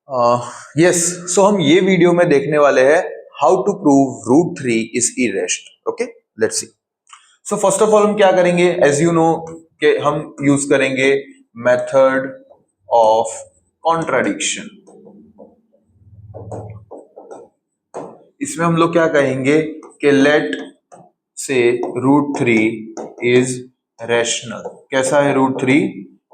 Yes, सो हम ये video में देखने वाले हैं how to prove root 3 is irrational. Okay, let's see. So first of all हम क्या करेंगे, एज यू नो कि हम यूज करेंगे मेथड ऑफ कॉन्ट्राडिक्शन. इसमें हम लोग क्या कहेंगे कि लेट से रूट 3 इज रैशनल. कैसा है रूट 3?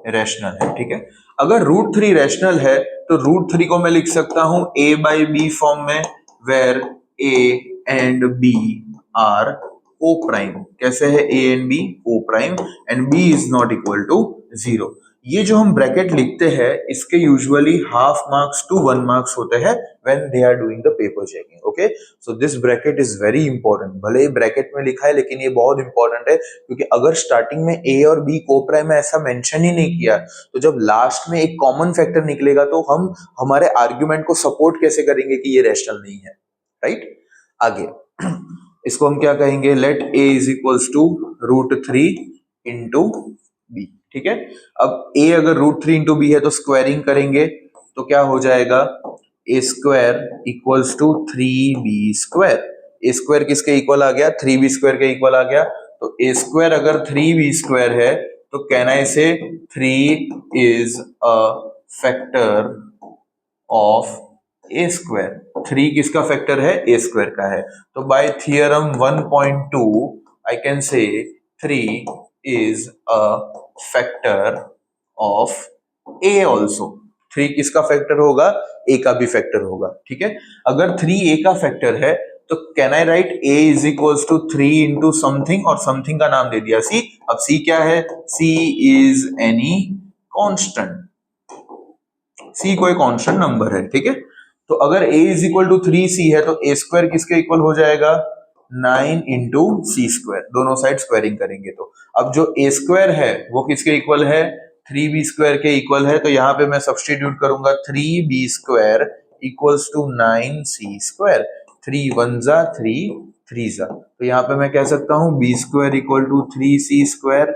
रैशनल है. ठीक है, अगर रूट 3 रैशनल है तो रूट 3 को मैं लिख सकता हूं a बाई बी फॉर्म में, where a and b are coprime. कैसे है a and b? Coprime, and b is not equal to 0. ये जो हम ब्रैकेट लिखते हैं इसके usually half marks to 1 marks होते हैं when they are doing the paper checking. Okay, so this bracket is very important. भले ही ब्रैकेट में लिखा है लेकिन ये बहुत इंपॉर्टेंट है, क्योंकि अगर स्टार्टिंग में a और b को प्राइम में ऐसा मेंशन ही नहीं किया तो जब लास्ट में एक कॉमन फैक्टर निकलेगा तो हम हमारे आर्ग्यूमेंट को सपोर्ट कैसे करेंगे कि ये रैशनल नहीं है. राइट, आगे इसको हम क्या कहेंगे, let a is equals to root 3 into B. ठीक है, अब a अगर रूट 3 इंटू बी है तो स्क्वायरिंग करेंगे तो क्या हो जाएगा, A square equals to 3b square. A square किसके इक्वल आ गया? 3b स्क्वायर के इक्वल आ गया. तो ए स्क्वायर अगर 3b स्क्वायर है तो कैन आई से 3 is a factor of A square. 3 किसका फैक्टर है? ए स्क्वायर का है. तो by theorem 1.2 I can say 3 is a factor of A also. 3 किसका फैक्टर होगा? ए का भी फैक्टर होगा. ठीक है, अगर 3 ए का फैक्टर है तो can I write a is equals to 3 into something, और समथिंग का नाम दे दिया c. अब c क्या है? c is any constant. c कोई कांस्टेंट नंबर है. ठीक है, तो अगर a is equal to 3c है तो a स्क्वायर किसके इक्वल हो जाएगा? 9 इंटू सी स्क्वायर. दोनों साइड स्क्वायरिंग करेंगे तो अब जो a स्क्वायर है वो किसके इक्वल है? 3b स्क्वायर के इक्वल है. तो यहाँ पे मैं सब्स्टिट्यूट करूंगा 3b square equals to 9c square. 3 1 जा 3 3 जा, तो यहाँ पे मैं कह सकता हूँ b square equal to 3c square.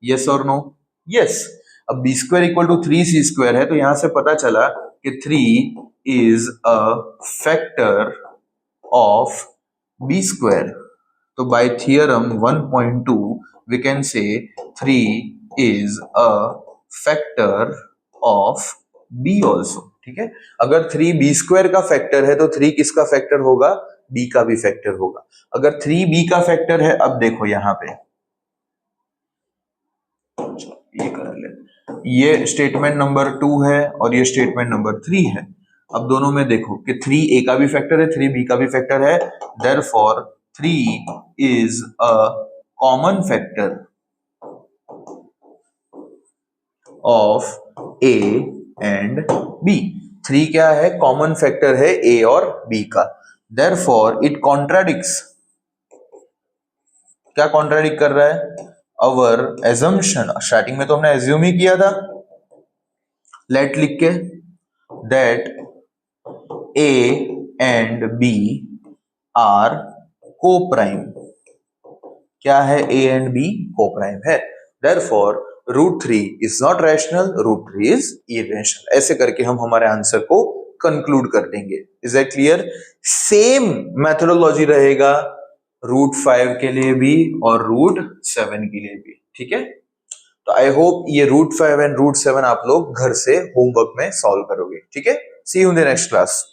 Yes और नो? यस. अब b square equal to 3c square है तो यहां से पता चला कि 3 is a factor of b square. तो by theorem 1.2 we can say 3 is a factor of b also. ठीक है, अगर 3 b स्क्वायर का फैक्टर है तो 3 किसका फैक्टर होगा? b का भी फैक्टर होगा. अगर 3 b का फैक्टर है, अब देखो यहां पे ये कर ले, ये स्टेटमेंट नंबर 2 है और ये स्टेटमेंट नंबर 3 है. अब दोनों में देखो कि 3 a का भी फैक्टर है, 3 b का भी फैक्टर है. Therefore 3 is a common factor of a and b. 3 क्या है? कॉमन फैक्टर है a और b का. Therefore it contradicts. क्या कॉन्ट्राडिक्ट कर रहा है? अवर एजम्पशन. स्टार्टिंग में तो हमने एज्यूम ही किया था, लेट लिख के, that a and b are coprime. क्या है? a and b coprime है. Therefore root 3 is not rational, root 3 is irrational. ऐसे करके हम हमारे आंसर को कंक्लूड कर देंगे. Is that clear? Same methodology रहेगा रूट 5 के लिए भी और रूट 7 के लिए भी. ठीक है, तो आई होप ये रूट 5 एंड रूट 7 आप लोग घर से होमवर्क में सॉल्व करोगे. ठीक है, see you in the next class.